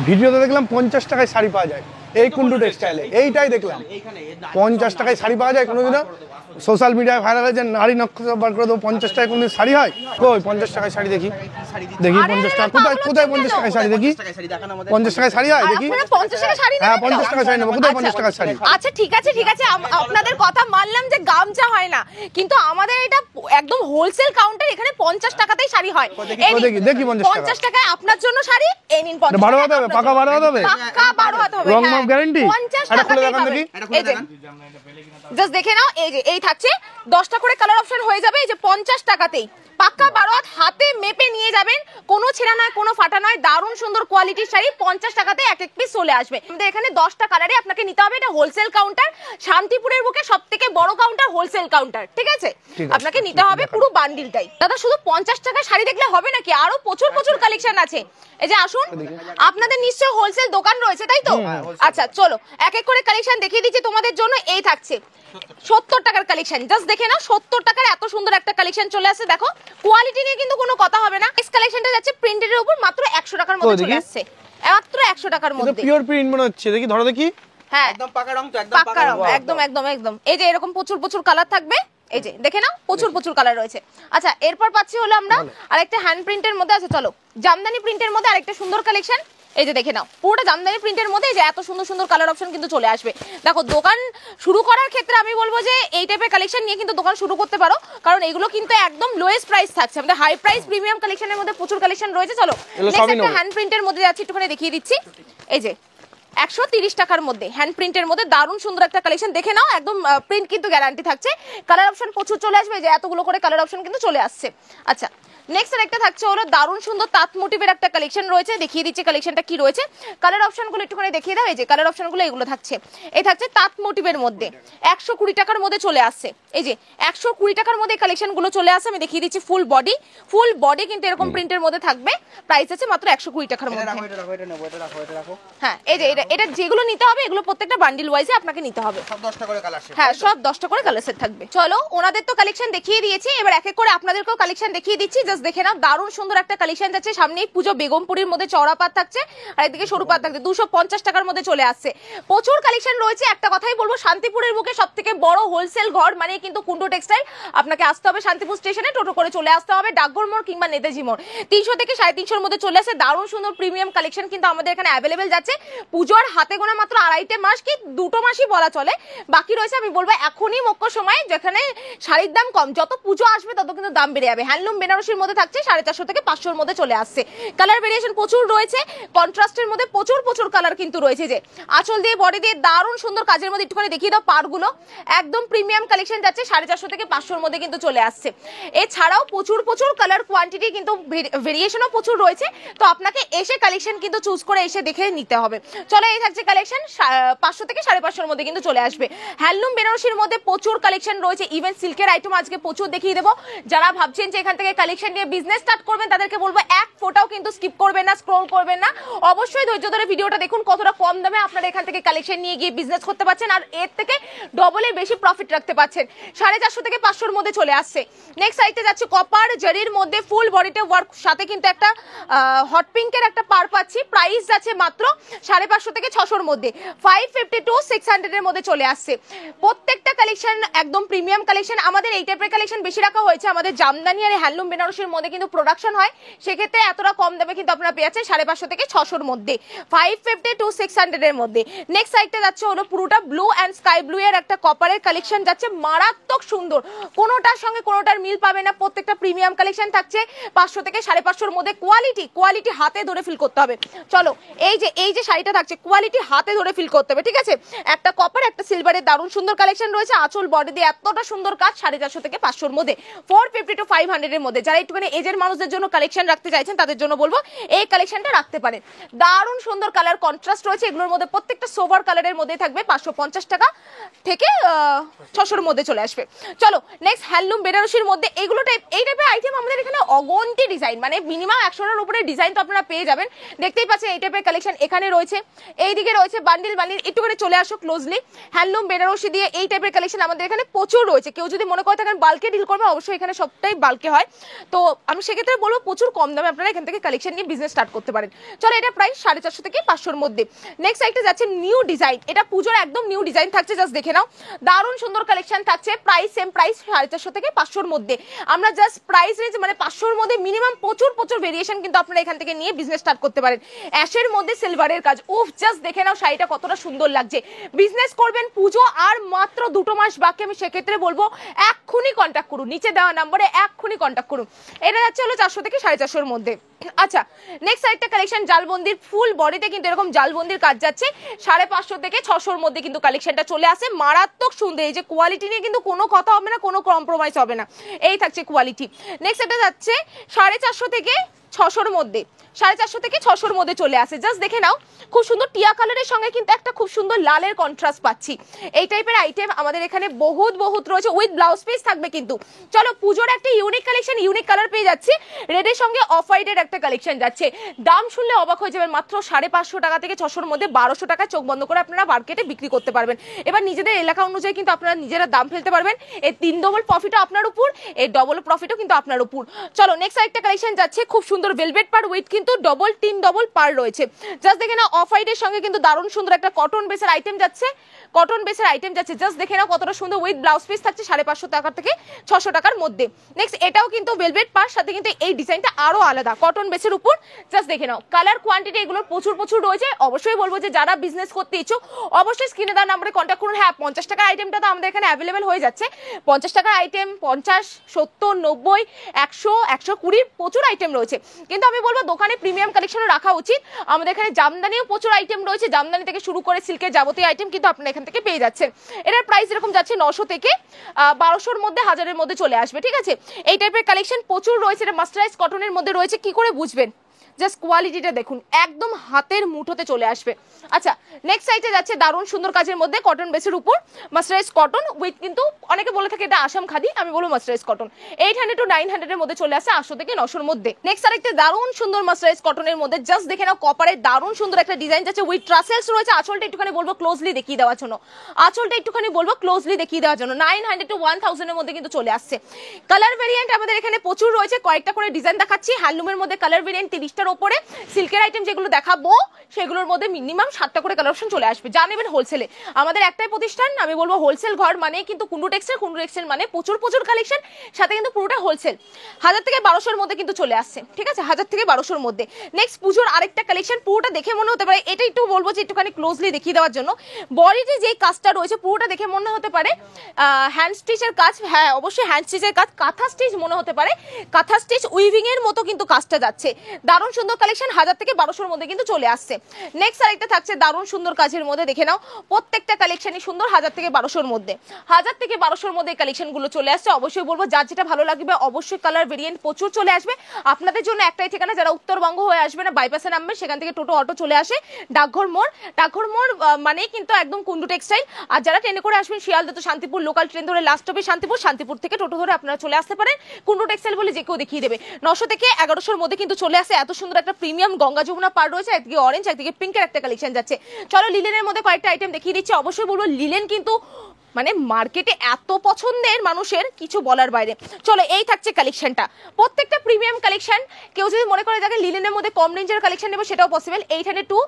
ভিডিওতে দেখলাম 50 টাকায় শাড়ি পাওয়া যায় এই কুন্ডু টেক্সটাইলে, এইটাই দেখলাম 50 টাকায় শাড়ি পাওয়া যায় কোনোদিনও? সোশ্যাল মিডিয়ায় ভাইরাল হয়েছে নারী নকশা বার করে দেবো 50 টাকায় কোনদিন শাড়ি হয়? কই 50 টাকায় শাড়ি দেখি, দেখি 50 টাকা কোথায়, কোথায় 50 টাকায় শাড়ি দেখি? 50 টাকায় শাড়ি হয় দেখি? আপনারা 50 টাকায় শাড়ি নেবেন? হ্যাঁ 50 টাকায় শাড়ি নেবো, কোথায় 50 টাকায় শাড়ি? আচ্ছা ঠিক আছে ঠিক আছে, আপনাদের কথা মানলাম যে গামছা হয় না, কিন্তু আমাদের এটা একদম হোলসেল কাউন্টার, এখানে 50 টাকাতেই শাড়ি হয়। এই দেখি দেখি 50 টাকায় আপনার জন্য শাড়ি এই নিন 50 12 হাত হবে, পাকা 12 হাত হবে, পাকা 12 হাত হবে, রং মাপ গ্যারান্টি। 50 এটা খুলে টাকাতেই দেখান দেখি। এই যে জাস্ট দেখে নাও, এই যে এই থাকছে 10টা করে কালার অপশন হয়ে যাবে, এই যে 50 টাকাতেই পাক্কা 12 হাত হাতে মেপে নিয়ে যাবেন, কোনো ছেঁড়া নয় কোনো ফাটা নয়, দারুণ সুন্দর কোয়ালিটির শাড়ি 50 টাকাতে এক এক পিস চলে আসবে। আমাদের এখানে 10টা কালারে আপনাকে নিতে হবে, এটা হোলসেল কাউন্টার, শান্তিপুরের বুকে সবথেকে বড় কাউন্টার হোলসেল কাউন্টার, ঠিক আছে? আপনাকে নিতে হবে পুরো বান্ডিলটাই। দাদা শুধু 50 টাকায় শাড়ি দেখলে হবে নাকি, আরো প্রচুর প্রচুর কালেকশন আছে। এই যে আসুন, আপনাদের নিশ্চয়ই হোলসেল দোকান রয়েছে তাই তো? আচ্ছা চলো এক এক করে কালেকশন দেখিয়ে দিচ্ছি তোমাদের জন্য। এই থাকছে 70 টাকার কালেকশন, জাস্ট দেখে নাও 70 টাকার এত সুন্দর একটা কালেকশন চলে আসছে, দেখো কোয়ালিটি নিয়ে কিন্তু কোনো কথা হবে না। নেক্সট কালেকশনটা যাচ্ছে প্রিন্টের উপর, মাত্র 100 টাকার মধ্যে চলে আসছে, মাত্র 100 টাকার মধ্যে। পিওর প্রিন্ট মনে হচ্ছে, দেখি ধরো দেখি। হ্যাঁ একদম পাকা রং তো, একদম পাকা রং, একদম একদম একদম। এই যে এরকম প্রচুর প্রচুর কালার থাকবে, এই যে দেখে নাও প্রচুর প্রচুর কালার রয়েছে। আচ্ছা এরপর পাচ্ছি হলো আমরা আরেকটা হ্যান্ড প্রিন্টের মধ্যে আছে, চলো জামদানি প্রিন্টের মধ্যে আরেকটা সুন্দর কালেকশন। এই যে দেখে নাও পুরোটা জামদানি প্রিন্টের মধ্যে, এই যে এত সুন্দর সুন্দর কালার অপশন কিন্তু চলে আসবে। দেখো দোকান শুরু করার ক্ষেত্রে আমি বলবো যে এই টাইপের কালেকশন নিয়ে কিন্তু দোকান শুরু করতে পারো, কারণ এগুলো কিন্তু একদম লোয়েস্ট প্রাইস থাকছে। আমাদের হাই প্রাইস প্রিমিয়াম কালেকশনের মধ্যে প্রচুর কালেকশন রয়েছে। চলো নেক্সট একটা হ্যান্ড প্রিন্টের মধ্যে যাচ্ছি, একটুখানি দেখিয়ে দিচ্ছি। এই যে 130 টাকার মধ্যে হ্যান্ড প্রিন্টের মধ্যে দারুণ সুন্দর একটা কালেকশন, দেখে নাও একদম প্রিন্ট কিন্তু গ্যারান্টি থাকছে। কালার অপশন প্রচুর চলে আসবে, যে এতগুলো করে কালার অপশন কিন্তু চলে আসছে। আচ্ছা নেক্সট আরেকটা থাকছে হলো দারুণ সুন্দর তাঁত মোটিভের একটা কালেকশন রয়েছে, দেখিয়ে দিচ্ছি কালেকশনটা কি রয়েছে। কালার অপশনগুলো একটুখানি দেখিয়ে দাও। এই যে কালার অপশনগুলো এগুলো থাকছে, এই থাকছে তাঁত মোটিভের মধ্যে 120 টাকার মধ্যে চলে আসছে। এই যে 120 টাকার মধ্যে কালেকশনগুলো চলে আসছে, আমি দেখিয়ে দিচ্ছি ফুল বডি কিন্তু এরকম প্রিন্টের মধ্যে থাকবে, প্রাইস আছে মাত্র 120 টাকার মধ্যে। হ্যাঁ এই যে এটা যেগুলো নিতে হবে এগুলো প্রত্যেকটা বান্ডিল ওয়াইজে আপনাকে নিতে হবে, সব 10টা করে কালার সেট। হ্যাঁ সব 10টা করে কালার সেট থাকবে। চলো ওনাদের তো কালেকশন দেখিয়ে দিয়েছি, এবার এক এক করে আপনাদেরকেও কালেকশন দেখিয়ে দিচ্ছি। জাস্ট দেখে নাও দারুণ সুন্দর একটা কালেকশন যাচ্ছে, সামনেই পুজো, বেগমপুরীর মধ্যে চওড়া পাত থাকছে আর এদিকে সরু পাত থাকছে, 250 টাকার মধ্যে চলে আসছে। প্রচুর কালেকশন রয়েছে। একটা কথাই বলবো, শান্তিপুরের বুকে সবথেকে বড় হোলসেল ঘর মানে কিন্তু কুন্ডু টেক্সটাইল। আপনাকে আসতে হবে শান্তিপুর স্টেশনে, টোটো করে চলে আসতে হবে ডাকঘর মোড় কিংবা নেতাজি মোড়, 300 থেকে 350 মধ্যে চলে আসে। দারুণ সুন্দর প্রিমিয়াম কালেকশন কিন্তু আমাদের এখানে অ্যাভেলেবেল যাচ্ছে। পুজোর হাতে গোনা মাত্র 2.5 মাস কি 2 মাসই বলা চলে বাকি রয়েছে। আমি বলবো এখনই মুখ্য সময়, যেখানে শাড়ির দাম কম, যত পুজো আসবে তত কিন্তু দাম বেড়ে যাবে। হ্যান্ডলুম বেনারসির মধ্যে থাকছে 450 থেকে 500 মধ্যে চলে আসছে। কালার ভেরিয়েশন প্রচুর রয়েছে, কন্ট্রাস্টের মধ্যে প্রচুর প্রচুর কালার কিন্তু রয়েছে। যে আঁচল দিয়ে বডি দিয়ে দারুণ সুন্দর কাজের মধ্যে একটুখানি দেখিয়ে দাও পাড়গুলো, একদম প্রিমিয়াম কালেকশন যাচ্ছে 450 থেকে 500 মধ্যে কিন্তু চলে আসছে। এছাড়াও প্রচুর প্রচুর কালার কোয়ান্টিটি কিন্তু ভেরিয়েশনও প্রচুর রয়েছে, তো আপনাকে এসে কালেকশন কিন্তু চুজ করে এসে দেখে নিতে হবে। চলো এই থাকছে কালেকশন 500 থেকে 550 মধ্যে কিন্তু চলে আসবে। হ্যান্ডলুম বেনারসির মধ্যে প্রচুর কালেকশন রয়েছে, ইভেন সিল্কের আইটেম আজকে প্রচুর দেখিয়ে দেবো। যারা ভাবছেন যে এখান থেকে কালেকশন নিয়ে বিজনেস স্টার্ট করবেন তাদেরকে বলবো এক ফোটাও কিন্তু স্কিপ করবেন না, স্ক্রল করবেন না, অবশ্যই ধৈর্য ধরে ভিডিওটা দেখুন কতটা কম দামে আপনারা এখান থেকে কালেকশন নিয়ে গিয়ে বিজনেস করতে পারছেন, আর এর থেকে ডবলের বেশি প্রফিট রাখতে পারছেন। 450 থেকে 500 মধ্যে চলে আসছে। নেক্সট সাইডে যাচ্ছে কপার জারির মধ্যে ফুল বডিতে ওয়ার্ক, সাথে কিন্তু একটা হট পিঙ্কের একটা পার পাচ্ছি, প্রাইস যাচ্ছে মাত্র 550 থেকে 600 মধ্যে, 550 টু 600 এর মধ্যে চলে আসছে। প্রত্যেকটা কালেকশন একদম প্রিমিয়াম কালেকশন। আমাদের এই টাইপের কালেকশন বেশি রাখা হয়েছে, আমাদের জামদানি আর হ্যান্ডলুম বেনারসির মধ্যে কিন্তু প্রোডাকশন হয়, সেক্ষেত্রে এতটা কম দামে কিন্তু আপনারা পেয়ে যাচ্ছেন 550 থেকে 600 মধ্যে, 550 টু 600 এর মধ্যে। নেক্সট সাইডটা যাচ্ছে হলো পুরোটা ব্লু অ্যান্ড স্কাই ব্লু এর একটা কপারের কালেকশন যাচ্ছে, মারাত্মক সুন্দর, কোনোটার সঙ্গে কোনোটার মিল পাবে না, প্রত্যেকটা প্রিমিয়াম কালেকশন থাকছে 500 থেকে 550 মধ্যে। কোয়ালিটি হাতে ধরে ফিল করতে হবে। চলো এই যে শাড়িটা থাকছে কোয়ালিটি হাতে ধরে ফিল করতে হবে, ঠিক আছে? একটা কপার একটা সিলভারের দারুণ সুন্দর কালেকশন রয়েছে, আঁচল বডি দিয়ে এতটা সুন্দর কাজ, 450 থেকে 500 মধ্যে, 450 টু 500 এর মধ্যে। যারা একটুখানি এজের মানুষদের জন্য কালেকশন রাখতে চাইছেন তাদের জন্য বলবো এই কালেকশনটা রাখতে পারেন। দারুণ সুন্দর কালার কন্ট্রাস্ট রয়েছে, এগুলোর মধ্যে প্রত্যেকটা সোভার কালারের মধ্যে থাকবে, 550 টাকা থেকে 600 এর মধ্যে চলে আসবে। চলো নেক্সট হ্যান্ডলুম বেনারসির মধ্যে এই টাইপের আইটেম আমাদের এখানে অগন্তি ডিজাইন, মানে মিনিমাম 100 এর উপরে ডিজাইন তো আপনারা পেয়ে যাবেন। দেখতেই পাচ্ছেন এই টাইপের কালেকশন এখানে রয়েছে, এইদিকে রয়েছে বান্ডিল। একটু করে চলে আসো ক্লোজলি। হ্যান্ডলুম বেনারসি দিয়ে এই টাইপের কালেকশন আমাদের এখানে প্রচুর রয়েছে। কেউ যদি মনে করে থাকেন বাল্কে ডিল করবে, অবশ্যই এখানে সবটাই বাল্কে হয়। তো আমি সেক্ষেত্রে বলবো প্রচুর কম দামে আপনারা এখান থেকে কালেকশন নিয়ে বিজনেস স্টার্ট করতে পারেন। চলো এটা প্রাইস 450 থেকে 500 মধ্যে। নেক্সট আইটেম যাচ্ছে নিউ ডিজাইন, এটা পুজোর একদম নিউ ডিজাইন থাকছে, জাস্ট দেখে নাও দারুণ সুন্দর কালেকশন থাকছে। প্রাইস সেম প্রাইস 450 থেকে 500 মধ্যে। আমরা জাস্ট প্রাইস রেঞ্জ মানে 500 মধ্যে মিনিমাম প্রচুর ভেরিয়েশন কিন্তু আপনারা এখান থেকে নিয়ে বিজনেস স্টার্ট করতে পারেন। অ্যাশের মধ্যে সিলভারের কাজ, উফ জাস্ট দেখে নাও শাড়িটা কতটা সুন্দর লাগছে। বিজনেস করবেন পুজো আর মাত্র 2 মাস বাকি, আমি সেক্ষেত্রে বলবো এক্ষুনি কন্ট্যাক্ট করুন, নিচে দেওয়া নম্বরে এক্ষুনি কন্ট্যাক্ট করুন। এটা যাচ্ছে হলো 400 থেকে 450 মধ্যে। আচ্ছা নেক্সট আরেকটা কালেকশন জালবন্দির, ফুল বডিতে কিন্তু এরকম জালবন্দির কাজ যাচ্ছে 550 থেকে 600 মধ্যে কিন্তু কালেকশনটা চলে আসে। মারাত্মক সুন্দর, এই যে কোয়ালিটি নিয়ে কিন্তু কোনো কথা হবে না, কোনো কম্প্রোমাইজ হবে না, এই থাকছে কোয়ালিটি। নেক্সট এটা যাচ্ছে 450 থেকে 600 মধ্যে, 450 থেকে 600 মধ্যে চলে আসে। জাস্ট দেখে নাও খুব সুন্দর টিয়া কালারের সঙ্গে কিন্তু একটা খুব সুন্দর লালের কন্ট্রাস্ট পাচ্ছি। এই টাইপের আইটেম আমাদের এখানে বহুত রয়েছে, উইথ ব্লাউজ পিস থাকবে কিন্তু। চলো পুজোর একটা ইউনিক কালেকশন, ইউনিক কালার পেয়ে যাচ্ছি, রেডের সঙ্গে অফ হোয়াইটের একটা কালেকশন যাচ্ছে। দাম শুনলে অবাক হয়ে যাবেন, মাত্র 550 টাকা থেকে 600 মধ্যে 1200 টাকা চোখ বন্ধ করে আপনারা মার্কেটে বিক্রি করতে পারবেন। এবার নিজেদের এলাকা অনুযায়ী কিন্তু আপনারা নিজেরা দাম ফেলতে পারবেন। এই 3 ডবল প্রফিটও আপনার উপর, এই ডবল প্রফিটও কিন্তু আপনার উপর। চলো নেক্সট আরেকটা কালেকশন যাচ্ছে, খুব সুন্দর ভেলভেট পার উইথ কিন্তু ডবল 3 ডবল পার রয়েছে। জাস্ট দেখে নাও অফ হোয়াইটের সঙ্গে কিন্তু দারুণ সুন্দর একটা কটন বেসের আইটেম যাচ্ছে, কটন বেসের আইটেম যাচ্ছে। জাস্ট দেখে নাও কতটা সুন্দর, উইথ ব্লাউজ পিস থাকছে 550 টাকা থেকে 600 টাকার মধ্যে। নেক্সট এটাও কিন্তু ভেলভেট পার, সাথে কিন্তু এই ডিজাইনটা আরো আলাদা কটন বেসের উপর। জাস্ট দেখে নাও কালার কোয়ান্টিটি এগুলোর প্রচুর রয়েছে। অবশ্যই বলবো যে যারা বিজনেস করতে ইচ্ছুক অবশ্যই স্ক্রিনে দেওয়া নম্বরে কন্ট্যাক্ট করুন। হ্যাঁ 50 টাকার আইটেমটা তো আমাদের এখানে অ্যাভেলেবেল হয়ে যাচ্ছে। 50 টাকার আইটেম 50, 70, 90, 100, 120 প্রচুর আইটেম রয়েছে, কিন্তু আমি বলবো দোকানে প্রিমিয়াম কালেকশনও রাখা উচিত। আমাদের এখানে জামদানিও প্রচুর আইটেম রয়েছে, জামদানি থেকে শুরু করে সিল্কের যাবতীয় আইটেম কিন্তু আপনারা এখান থেকে পেয়ে যাচ্ছেন। এটার প্রাইস এরকম যাচ্ছে 900 থেকে 1200-র মধ্যে, 1000-এর মধ্যে চলে আসবে। ঠিক আছে, এই টাইপের কালেকশন প্রচুর রয়েছে। এটা মাস্টারাইজ কটনের মধ্যে রয়েছে, কি করে বুঝবেন জাস্ট কোয়ালিটিটা দেখুন, একদম হাতের মুঠোতে চলে আসবে। আচ্ছা নেক্সট সাইডে যাচ্ছে দারুণ সুন্দর কাজের মধ্যে কটন বেসের উপর মাস্টারাইজ কটন উইথ, কিন্তু অনেকে বলে থাকে এটা আসাম খাদি, আমি বলবো মাস্টারাইজ কটন। 800 to 900-এর মধ্যে চলে আসে, 800 থেকে 900-র মধ্যে। নেক্সট আরেকটা দারুণ সুন্দর মাস্টারাইজ কটনের মধ্যে, জাস্ট দেখে নাও কপারের দারুণ সুন্দর একটা ডিজাইন যাচ্ছে, উইথ ট্রাসেলস রয়েছে। আঁচলটা একটুখানি বলবো ক্লোজলি দেখিয়ে দেওয়ার জন্য, আঁচলটা একটুখানি বলবো ক্লোজলি দেখিয়ে দেওয়ার জন্য। 900 to 1000-এর মধ্যে কিন্তু চলে আসছে। কালার ভেরিয়েন্ট আমাদের এখানে প্রচুর রয়েছে, কয়েকটা করে ডিজাইন দেখাচ্ছি। হ্যান্ডলুমের মধ্যে কালার ভেরিয়েন্ট 30টার উপরে, সিল্কের আইটেম যেগুলো দেখাবো সেগুলোর মধ্যে মিনিমাম 7টা করে কালার অপশন চলে আসবে। জানেবেন হোলসেলে আমাদের একটাই প্রতিষ্ঠান, আমি বলবো হোলসেল ঘর মানে কিন্তু কুন্ডু টেক্সটাইল। কুন্ডু টেক্সটাইল মানে প্রচুর কালেকশন, সাথে কিন্তু পুরোটা হোলসেল। 1000 থেকে 1200-এর মধ্যে কিন্তু চলে আসছে। ঠিক আছে, 1000 থেকে 1200-এর মধ্যে। নেক্সট পুজোর আরেকটা কালেকশন, পুরোটা দেখে মনে হতে পারে, এটা একটু বলবো যে একটুখানি ক্লোজলি দেখিয়ে দেওয়ার জন্য। বডিতে যে কাজটা রয়েছে পুরোটা দেখে মনে হতে পারে হ্যান্ড স্টিচের কাজ। হ্যাঁ অবশ্যই হ্যান্ড স্টিচের কাজ, কাঁথা স্টিচ মনে হতে পারে, কাঁথা স্টিচ উইভিং এর মতো কিন্তু কাজটা যাচ্ছে। দারুণ সুন্দর কালেকশন, 1000 থেকে 1200-এর মধ্যে কিন্তু চলে আসছে। নেক্সট আরেকটা থাকছে দারুণ সুন্দর কাজের মধ্যে, দেখে নাও প্রত্যেকটা কালেকশনই সুন্দর। 1000 থেকে 1200-এর মধ্যে, 1000 থেকে 1200-এর মধ্যে কালেকশন গুলো চলে আসছে। অবশ্যই বলবো যার যেটা ভালো লাগবে অবশ্যই কালার ভেরিয়েন্ট প্রচুর চলে আসবে। আপনাদের জন্য একটাই ঠিকানা, যারা উত্তরবঙ্গ হয়ে আসবে না বাইপাসে নামবে, সেখান থেকে টোটো অটো চলে আসে ডাকঘর মোড়। ডাকঘর মোড় মানে কিন্তু একদম কুন্ডু টেক্সটাইল। আর যারা ট্রেনে করে আসবেন শিয়ালদা তো শান্তিপুর লোকাল ট্রেন ধরে লাস্ট হবে শান্তিপুর, শান্তিপুর থেকে টোটো ধরে আপনারা চলে আসতে পারেন। কুন্ডু টেক্সটাইল বলে যে কেউ দেখিয়ে দেবে। 900 থেকে 1100-এর মধ্যে কিন্তু চলে আসে। এত সুন্দর একটা প্রিমিয়াম গঙ্গা যমুনা পার রয়েছে, একদিকে অরেঞ্জ একদিকে পিঙ্কের একটা কালেকশন যাচ্ছে। চলো লিলেনের মধ্যে কয়েকটা আইটেম দেখিয়ে দিচ্ছি। অবশ্যই বলবো লিলেন কিন্তু মানে মার্কেটে এত পছন্দের মানুষের কিছু বলার বাইরে। চলো এই থাকছে কালেকশনটা, প্রত্যেকটা প্রিমিয়াম কালেকশন। কেউ যদি মনে করে দেখেন লিলেনের মধ্যে কম রেঞ্জের কালেকশন নেবে সেটাও পসিবল। 800 to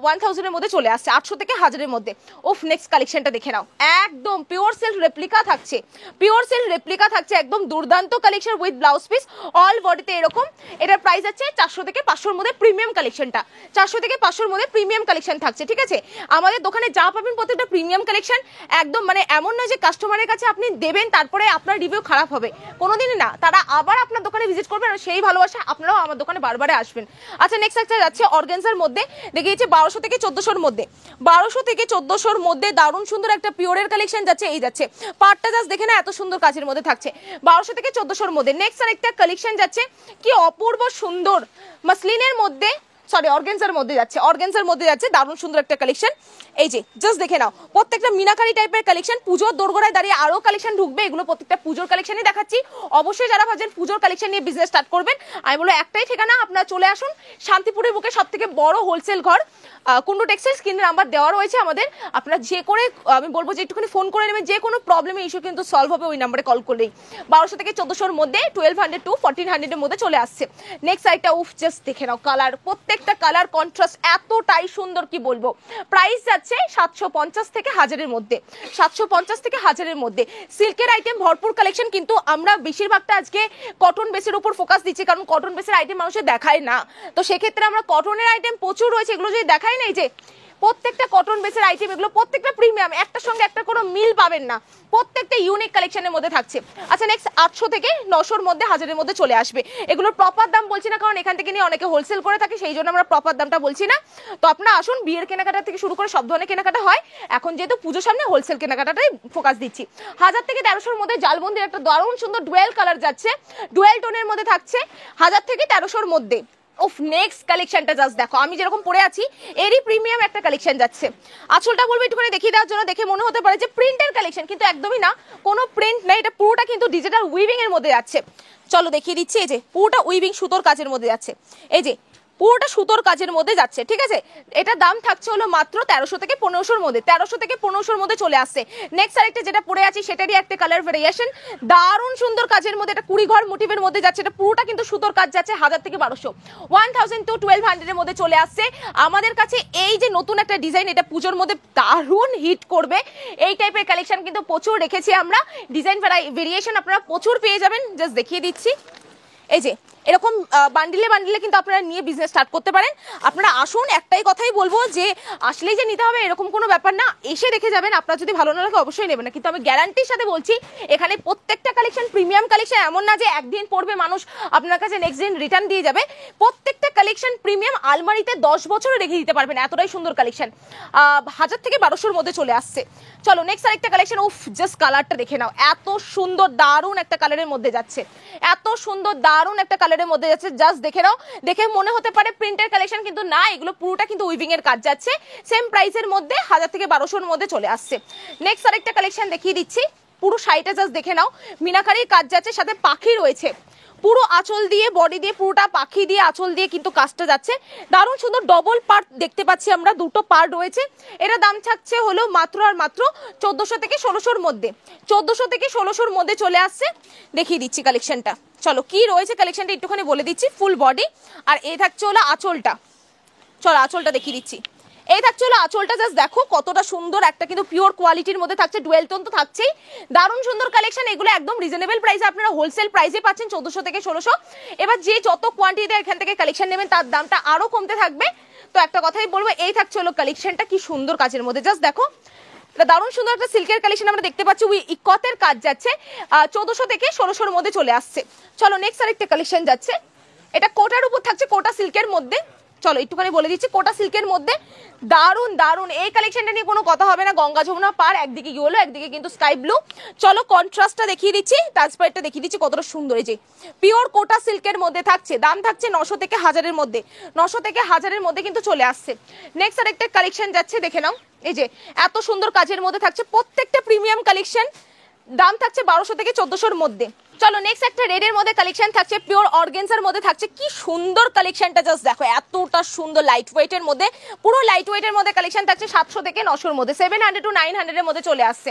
1000-এর মধ্যে চলে আসছে, 800 থেকে 1000-এর মধ্যে। উফ নেক্সট কালেকশনটা দেখে নাও, একদম পিওর সিল্ক রেপ্লিকা থাকছে, পিওর সিল্ক রেপ্লিকা থাকছে, একদম দুর্দান্ত collection with blouse piece all বডিতে এরকম। এটার প্রাইস আছে 400 থেকে 500-এর মধ্যে প্রিমিয়াম কালেকশনটা, 400 থেকে 500-এর মধ্যে প্রিমিয়াম কালেকশন থাকছে। ঠিক আছে, আমাদের দোকানে যা পাবেন প্রত্যেকটা প্রিমিয়াম কালেকশন। একদম মানে এমন নয় যে কাস্টমারের কাছে আপনি দেবেন তারপরে আপনার রিভিউ খারাপ হবে, কোনোদিনই না। তারা আবার আপনার দোকানে ভিজিট করবেন, সেই ভালোবাসা আপনারাও আমার দোকানে বারবারে আসবেন। আচ্ছা নেক্সট একটা যাচ্ছে অর্গানজার মধ্যে, দেখিয়েছে 1200 থেকে 1400-এর মধ্যে, 1200 থেকে 1400-এর মধ্যে দারুণ সুন্দর একটা পিওরের কালেকশন যাচ্ছে। এই যাচ্ছে পার্টটা জাস্ট দেখে না, এত সুন্দর কাজের মধ্যে থাকছে 1200 থেকে 1400-এর মধ্যে। নেক্সট আর একটা কালেকশন যাচ্ছে, কি অপূর্ব সুন্দর মাসলিনের মধ্যে সরি অর্গানজার মধ্যে যাচ্ছে, অর্গানজার মধ্যে যাচ্ছে, দারুণ সুন্দর একটা কালেকশন। এই যে জাস্ট দেখে নাও, প্রত্যেকটা মিনাকারি টাইপের কালেকশন। পুজোর দোরগোড়ায় দাঁড়িয়ে আরো কালেকশন ঢুকবে, এগুলো প্রত্যেকটা পুজোর কালেকশনই দেখাচ্ছি। অবশ্যই যারা ভাবছেন পুজোর কালেকশন নিয়ে বিজনেস স্টার্ট করবেন, আমি বলবো একটাই ঠিকানা, আপনারা চলে আসুন শান্তিপুরের বুকে সব থেকে বড় হোলসেল ঘর কুন্ডু টেক্সটাইল। স্ক্রিনে নাম্বার দেওয়া রয়েছে আমাদের, আপনারা যে করে আমি বলবো যে একটুখানি ফোন করে নেবেন, যে কোনো প্রবলেমে ইস্যু কিন্তু সলভ হবে ওই নাম্বারে কল করলেই। 1200 থেকে 1400 মধ্যে, 1200 টু 1400 এর মধ্যে চলে আসছে। নেক্সট আইটা উফ জাস্ট দেখে নাও, কালার, প্রত্যেকটা কালার কন্ট্রাস্ট এতটাই সুন্দর কি বলবো। প্রাইস যাচ্ছে 750 থেকে 1000-এর মধ্যে, 750 থেকে 1000-এর মধ্যে। সিল্কের আইটেম ভরপুর কালেকশন, কিন্তু আমরা বেশিরভাগটা আজকে কটন বেসের উপর ফোকাস দিচ্ছি, কারণ কটন বেসের আইটেম মানুষের দেখায় না। তো সেক্ষেত্রে আমরা কটনের আইটেম প্রচুর রয়েছে, এগুলো যদি দেখাই না, এই যে প্রত্যেকটা কটন বেসের আইটেম, এগুলো প্রত্যেকটা প্রিমিয়াম, একটার সঙ্গে একটা কোনো মিল পাবেন না, প্রত্যেকটা ইউনিক কালেকশনের মধ্যে থাকছে। আচ্ছা নেক্সট 800 থেকে 900-র মধ্যে, 1000-এর মধ্যে চলে আসবে। এগুলোর প্রপার দাম বলছি না, কারণ এখান থেকে নিয়ে অনেকে হোলসেল করে থাকে, সেই জন্য আমরা প্রপার দামটা বলছি না। তো আপনারা আসুন, বিয়ের কেনাকাটা থেকে শুরু করে সব ধরনের কেনাকাটা হয়, এখন যেহেতু পুজোর সামনে হোলসেল কেনাকাটাটাই ফোকাস দিচ্ছি। 1000 থেকে 1300-র মধ্যে জালবন্দির একটা দারুণ সুন্দর ডুয়েল কালার যাচ্ছে, ডুয়েল টোনের মধ্যে থাকছে, 1000 থেকে 1300-র মধ্যে। উফ নেক্সট কালেকশনটা জাস্ট দেখো, আমি যেরকম পরে আছি এরই প্রিমিয়াম একটা কালেকশন যাচ্ছে। আঁচলটা বলবো একটুখানি দেখিয়ে দেওয়ার জন্য, দেখে মনে হতে পারে যে প্রিন্টের কালেকশন, কিন্তু একদমই না, কোনো প্রিন্ট নেই, এটা পুরোটা কিন্তু ডিজিটাল উইভিং এর মধ্যে যাচ্ছে। চলো দেখিয়ে দিচ্ছি, এই যে পুরোটা উইভিং সুতোর কাজের মধ্যে যাচ্ছে, এই যে পুরোটা সুতোর কাজের মধ্যে যাচ্ছে, ঠিক আছে। এটা দাম থাকছে হলো মাত্র 1300 থেকে 1500-র মধ্যে, 1300 থেকে 1500-র মধ্যে চলে আসছে। নেক্সট আরেকটা যেটা পরে আছি সেটারই একটা কালার ভেরিয়েশন, দারুণ সুন্দর কাজের মধ্যে, এটা 20 ঘর মোটিভের মধ্যে যাচ্ছে, এটা পুরোটা কিন্তু সুতোর কাজ যাচ্ছে। 1000 থেকে 1200, 1000 টু 1200-এর মধ্যে চলে আসছে আমাদের কাছে। এই যে নতুন একটা ডিজাইন, এটা পুজোর মধ্যে দারুণ হিট করবে, এই টাইপের কালেকশন কিন্তু প্রচুর রেখেছি আমরা, ডিজাইন ভেরিয়েশন আপনারা প্রচুর পেয়ে যাবেন। জাস্ট দেখিয়ে দিচ্ছি, এই যে এরকম বান্ডিলে বান্ডিলে কিন্তু আপনারা নিয়ে বিজনেস স্টার্ট করতে পারেন। আপনারা আসুন, একটাই কথাই বলবো যে আসলেই যে নিতে হবে এরকম কোনো ব্যাপার না, এসে দেখে যাবেন, আপনার যদি ভালো না লাগে অবশ্যই নেবেন না, কিন্তু আমি গ্যারান্টির সাথে বলছি এখানে প্রত্যেকটা কালেকশন প্রিমিয়াম কালেকশন, এমন না যে একদিন পড়বে মানুষ আপনার কাছে নেক্সট দিন রিটার্ন দিয়ে যাবে, প্রত্যেকটা কালেকশন প্রিমিয়াম, আলমারিতে 10 বছরও রেখে দিতে পারবেন, এতটাই সুন্দর কালেকশন। 1000 থেকে 1200-র মধ্যে চলে আসছে। চলো নেক্সট আরেকটা কালেকশন, উফ জাস্ট কালারটা দেখে নাও, এত সুন্দর দারুণ একটা কালারের মধ্যে যাচ্ছে, এত সুন্দর দারুণ একটা কালারের মধ্যে যাচ্ছে। জাস্ট দেখে নাও, দেখে মনে হতে পারে প্রিন্টের কালেকশন, কিন্তু না, এগুলো পুরোটা কিন্তু উইভিং এর কাজ যাচ্ছে, সেম প্রাইসের মধ্যে 1000 থেকে 1200-র মধ্যে চলে আসছে। নেক্সট আরেকটা কালেকশন দেখিয়ে দিচ্ছি, পুরো শাড়িটা জাস্ট দেখে নাও, মিনাকারির কাজ যাচ্ছে, সাথে পাখি রয়েছে, পুরো আঁচল দিয়ে বডি দিয়ে পুরোটা পাখি দিয়ে আঁচল দিয়ে কিন্তু কাজটা যাচ্ছে, দারুণ সুন্দর ডবল পার্ট দেখতে পাচ্ছি আমরা, দুটো পার্ট রয়েছে। এটা দাম থাকছে হলো মাত্র আর মাত্র 1400 থেকে 1600-র মধ্যে, 1400 থেকে 1600-র মধ্যে চলে আসছে। দেখিয়ে দিচ্ছি কালেকশনটা, চলো কি রয়েছে কালেকশনটা একটুখানি বলে দিচ্ছি। ফুল বডি, আর এই থাকছে হলো আঁচলটা, চলো আঁচলটা দেখিয়ে দিচ্ছি। এই থাকছে হলো আঁচলটা, জাস্ট দেখো কতটা সুন্দর, একটা কিন্তু পিওর কোয়ালিটির মধ্যে থাকছে, ডুয়েল টোন তো থাকছেই, দারুণ সুন্দর কালেকশন। এগুলো একদম রিজনেবল প্রাইসে আপনারা হোলসেল প্রাইসে পাচ্ছেন, 1400 থেকে 1600। এবার যে যত কোয়ান্টিটি এখান থেকে কালেকশন নেবেন তার দামটা আরো কমতে থাকবে। তো একটা কথাই বলবো, এই থাকছে হলো কালেকশনটা, কি সুন্দর কাজের মধ্যে, জাস্ট দেখো, দারুণ সুন্দর একটা সিল্কের কালেকশন আমরা দেখতে পাচ্ছি, উই ইকতের কাজ যাচ্ছে, 1400 থেকে 1600-র মধ্যে চলে আসছে। চলো নেক্সট আরেকটা কালেকশন যাচ্ছে, এটা কোটার উপর থাকছে, কোটা সিল্কের মধ্যে, চলো একটুখানি বলে দিচ্ছি, কোটা সিল্কের মধ্যে দারুণ দারুণ এই কালেকশনটা নিয়ে কোনো কথা হবে না। গঙ্গা যমুনা পার, একদিকে ইয়েলো একদিকে কিন্তু স্কাই ব্লু। চলো কন্ট্রাস্টটা দেখিয়ে দিচ্ছি, ট্রান্সপারেন্টটা দেখিয়ে দিচ্ছি কতটা সুন্দর। এই যে পিওর কোটা সিল্কের মধ্যে থাকছে, দাম থাকছে 900 থেকে 1000-এর মধ্যে, 900 থেকে 1000-এর মধ্যে কিন্তু চলে আসছে। নেক্সট আরেকটা কালেকশন যাচ্ছে, দেখে নাও, এই যে এত সুন্দর কাজের মধ্যে থাকছে, প্রত্যেকটা প্রিমিয়াম কালেকশন, দাম থাকছে 1200 থেকে 1400-র মধ্যে। চলো নেক্সট একটা রেডের মধ্যে কালেকশন থাকছে, পিওর অর্গানজার মধ্যে থাকছে, কি সুন্দর কালেকশনটা, জাস্ট দেখো এতটা সুন্দর, লাইট ওয়েটের মধ্যে, পুরো লাইট ওয়েটের মধ্যে কালেকশন থাকছে, 700 থেকে 900-র মধ্যে, 700 টু 900-এর মধ্যে চলে আসছে।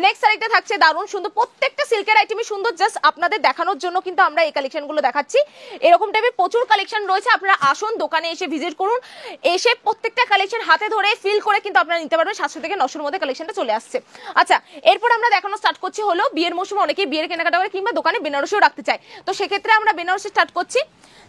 নেক্সট আরেকটা থাকছে দারুণ সুন্দর, প্রত্যেকটা সিল্কের আইটেমই সুন্দর, জাস্ট আপনাদের দেখানোর জন্য কিন্তু আমরা এই কালেকশনগুলো দেখাচ্ছি। এরকম টাইপের প্রচুর কালেকশন রয়েছে, আপনারা আসুন দোকানে এসে ভিজিট করুন, এসে প্রত্যেকটা কালেকশন হাতে ধরে ফিল করে কিন্তু আপনারা নিতে পারবেন। 700 থেকে 900-র মধ্যে কালেকশনটা চলে আসছে। আচ্ছা এরপর আমরা দেখানো স্টার্ট করছি হলো বিয়ের মৌসুমে অনেকেই বিয়ের কেনাকাটা করে কিংবা দোকানে বেনারসিও রাখতে চায়, তো সেক্ষেত্রে আমরা বেনারসি স্টার্ট করছি।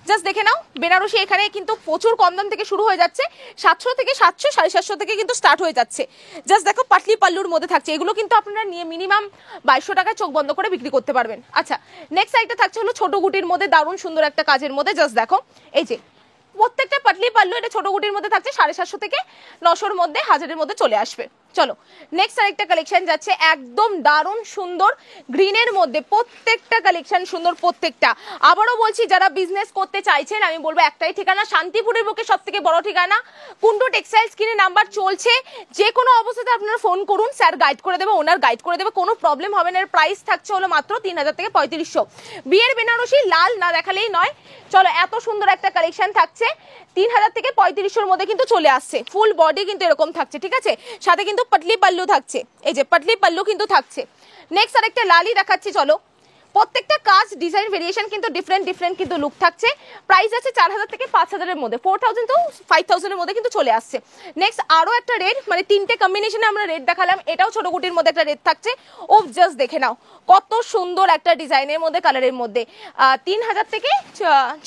জাস্ট দেখে নাও, বেনারসি এখানে কিন্তু প্রচুর কম দাম থেকে শুরু হয়ে যাচ্ছে, 700 থেকে 700, 750 থেকে কিন্তু স্টার্ট হয়ে যাচ্ছে। জাস্ট দেখো পাটলি পাল্লুর মধ্যে থাকছে, এগুলো কিন্তু আপনারা নিয়ে মিনিমাম 2200 টাকায় চোখ বন্ধ করে বিক্রি করতে পারবেন। আচ্ছা নেক্সট আইটা থাকছে হলো ছোট গুটির মধ্যে, দারুণ সুন্দর একটা কাজের মধ্যে, জাস্ট দেখো এই যে প্রত্যেকটা পাটলি পাল্লু, এটা ছোট গুটির মধ্যে থাকছে, 750 থেকে 900-র মধ্যে, 1000-এর মধ্যে চলে আসবে। চলো নেক্সট আরেকটা কালেকশন যাচ্ছে একদম দারুণ সুন্দর গ্রিনের মধ্যে, প্রত্যেকটা কালেকশন সুন্দর প্রত্যেকটা। আবারও বলছি যারা বিজনেস করতে চাইছেন আমি বলবো একটাই ঠিকানা, শান্তিপুরের বুকে সব থেকে বড় ঠিকানা কুন্ডু টেক্সটাইল। স্ক্রিনে নাম্বার চলছে, যে কোনো অবস্থাতে আপনারা ফোন করুন, স্যার গাইড করে দেবে, ওনার গাইড করে দেবে, কোনো প্রবলেম হবে না। এর প্রাইস থাকছে হলো মাত্র 3000 থেকে 3500। বিয়ের বেনারসি লাল না দেখালেই নয়। চলো এত সুন্দর একটা কালেকশন থাকছে 3000 থেকে 3500 মধ্যে কিন্তু চলে আসছে। ফুল বডি কিন্তু এরকম থাকছে, ঠিক আছে, সাথে কিন্তু পাটলি পাল্লু থাকছে, এই যে পাটলি পাল্লু কিন্তু থাকছে। নেক্সট আরেকটা লালি দেখাচ্ছি, চলো প্রত্যেকটা কাজ ডিজাইন ভেরিয়েশন কিন্তু ডিফারেন্ট ডিফারেন্ট কিন্তু লুক থাকছে। প্রাইস আছে 4000 থেকে 5000 এর মধ্যে, 4000 টু 5000 এর মধ্যে কিন্তু চলে আসছে। নেক্সট আরো একটা রেড, মানে তিনটে কম্বিনেশনে আমরা রেড দেখালাম, এটাও ছোট কুটির মধ্যে একটা রেড থাকছে। ও জাস্ট দেখে নাও কত সুন্দর একটা ডিজাইনের মধ্যে, কালারের মধ্যে 3000 থেকে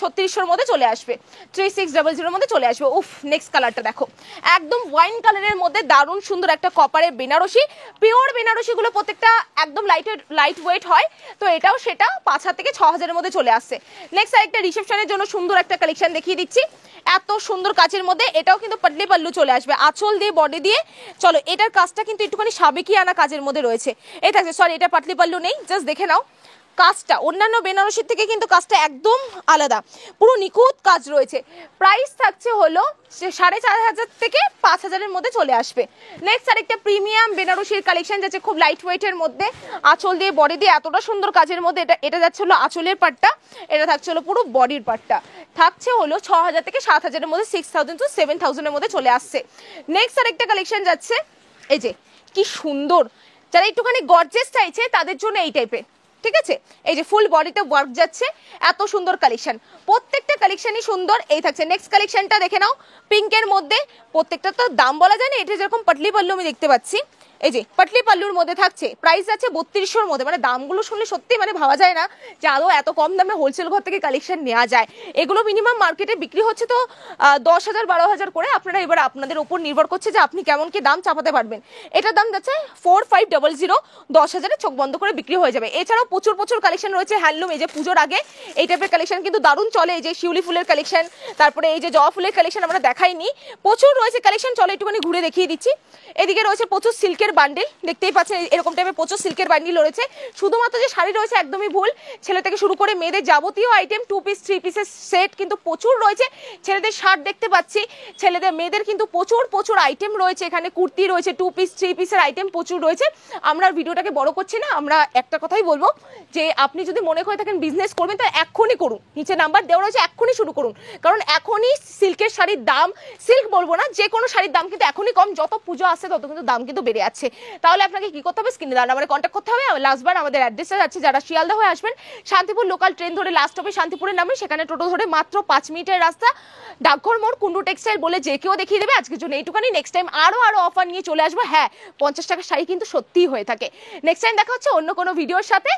3600 এর মধ্যে চলে আসবে, 3600 এর মধ্যে চলে আসবে। উফ, নেক্সট কালারটা দেখো, একদম ওয়াইন কালারের মধ্যে দারুণ সুন্দর একটা কপারের বেনারসি। পিওর বেনারসি গুলো প্রত্যেকটা একদম লাইট ওয়েট হয়, তো এটাও সেটা 5000 থেকে 6000 এর মধ্যে চলে আসছে। নেক্সট আরেকটা রিসেপশনের জন্য সুন্দর একটা কালেকশন দেখিয়ে দিচ্ছি, এত সুন্দর কাচের মধ্যে, এটাও কিন্তু পাটলি পাল্লু চলে আসবে, আঁচল দিয়ে বডি দিয়ে। চলো এটার কাজটা কিন্তু একটুখানি সাবেকিয়ানা কাজের মধ্যে রয়েছে, এই থাকছে, সরি এটা পাটলি পাল্লু নেই, জাস্ট দেখে নাও কাজটা অন্যান্য বেনারসির থেকে কিন্তু কাজটা একদম আলাদা, পুরো নিখুঁত কাজ রয়েছে। প্রাইস থাকছে হলো 4500 থেকে 5000 এর মধ্যে চলে আসবে। নেক্সট আরেকটা প্রিমিয়াম বেনারসির কালেকশন যাচ্ছে খুব লাইট ওয়েটের মধ্যে, আঁচল দিয়ে বডি দিয়ে এতটা সুন্দর কাজের মধ্যে। এটা যাচ্ছে হলো আঁচলের পাটটা, এটা থাকছে হলো পুরো বডির পাটটা, থাকছে হলো 6000 থেকে 7000 এর মধ্যে, 6000 টু 7000 এর মধ্যে চলে আসছে। নেক্সট আরেকটা কালেকশন যাচ্ছে, এই যে কি সুন্দর, যারা একটুখানি গর্জিয়াস চাইছে তাদের জন্য এই টাইপের, ঠিক আছে, এই যে ফুল বডিতে ওয়ার্ক যাচ্ছে, এত সুন্দর কালেকশন, প্রত্যেকটা কালেকশনই সুন্দর। এই থাকছে নেক্সট কালেকশনটা দেখে নাও, পিঙ্কের মধ্যে, প্রত্যেকটা তো দাম বলা যায় না, এটা যেরকম পাটলি পাল্লু আমি দেখতে পাচ্ছি, এই যে পাটলি পাল্লুর মধ্যে থাকছে, প্রাইস আছে 3200 এর মধ্যে। মানে দামগুলো শুনলে সত্যি মানে ভাবা যায় না যে আদৌ এত কম দামে হোলসেল ঘর থেকে কালেকশন নেওয়া যায়। এগুলো মিনিমাম মার্কেটে বিক্রি হচ্ছে তো 10,000 12,000 করে। আপনারা এবার আপনাদের উপর নির্ভর করছে যে আপনি কেমন কি দাম চাপাতে পারবেন। এটার দাম যাচ্ছে 4500, 10,000 চোখ বন্ধ করে বিক্রি হয়ে যাবে। এছাড়াও প্রচুর প্রচুর কালেকশন রয়েছে হ্যান্ডলুম, এই যে পুজোর আগে এই টাইপের কালেকশন কিন্তু দারুণ চলে। এই যে শিউলি ফুলের কালেকশন, তারপরে এই যে জবা ফুলের কালেকশন আমরা দেখাইনি, প্রচুর রয়েছে কালেকশন, চলো একটুখানি ঘুরে দেখিয়ে দিচ্ছি। এদিকে রয়েছে প্রচুর সিল্কের বান্ডেল, দেখতেই পাচ্ছেন এরকম টাইপের প্রচুর সিল্কের বান্ডেল রয়েছে। শুধুমাত্র যে শাড়ি রয়েছে একদমই ভুল, ছেলে থেকে শুরু করে মেয়েদের যাবতীয় আইটেম 2 পিস 3 পিসের সেট কিন্তু প্রচুর রয়েছে। ছেলেদের শার্ট দেখতে পাচ্ছি, ছেলেদের মেয়েদের কিন্তু প্রচুর প্রচুর আইটেম রয়েছে, এখানে কুর্তি রয়েছে, 2 পিস 3 পিসের আইটেম প্রচুর রয়েছে। আমরা ভিডিওটাকে বড় করছি না, আমরা একটা কথাই বলবো যে আপনি যদি মনে করে থাকেন বিজনেস করবেন তো এক্ষুনি করুন, নিচে নাম্বার দেওয়া রয়েছে, এক্ষুনি শুরু করুন। কারণ এখনই সিল্কের শাড়ির দাম, সিল্ক বলবো না, যে কোনো শাড়ির দাম কিন্তু এখনই কম, যত পুজো আসছে তত কিন্তু দাম কিন্তু বেড়ে যাচ্ছে। তাহলে আপনাকে কি করতে হবে, স্ক্রিনে দেওয়া নাম্বারে কন্ট্যাক্ট করতে হবে। লাস্টবার আমাদের অ্যাড্রেসটা যাচ্ছে, যারা শিয়ালদা হয়ে আসবেন শান্তিপুর লোকাল ট্রেন ধরে লাস্ট স্টপে শান্তিপুরের নামে, সেখানে টোটো ধরে মাত্র 5 মিনিটের রাস্তা, ডাকঘর মোড়, কুন্ডু টেক্সটাইল বলে যে কেউ দেখিয়ে দেবে। আজকের জন্য এইটুখানি, নেক্সট টাইম আরো অফার নিয়ে চলে আসবো। হ্যাঁ, 50 টাকার শাড়ি কিন্তু সত্যিই হয়ে থাকে। নেক্সট টাইম দেখা হচ্ছে অন্য কোনো ভিডিওর সাথে।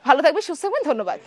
ভালো থাকবে, সুস্থ থাকবেন, ধন্যবাদ।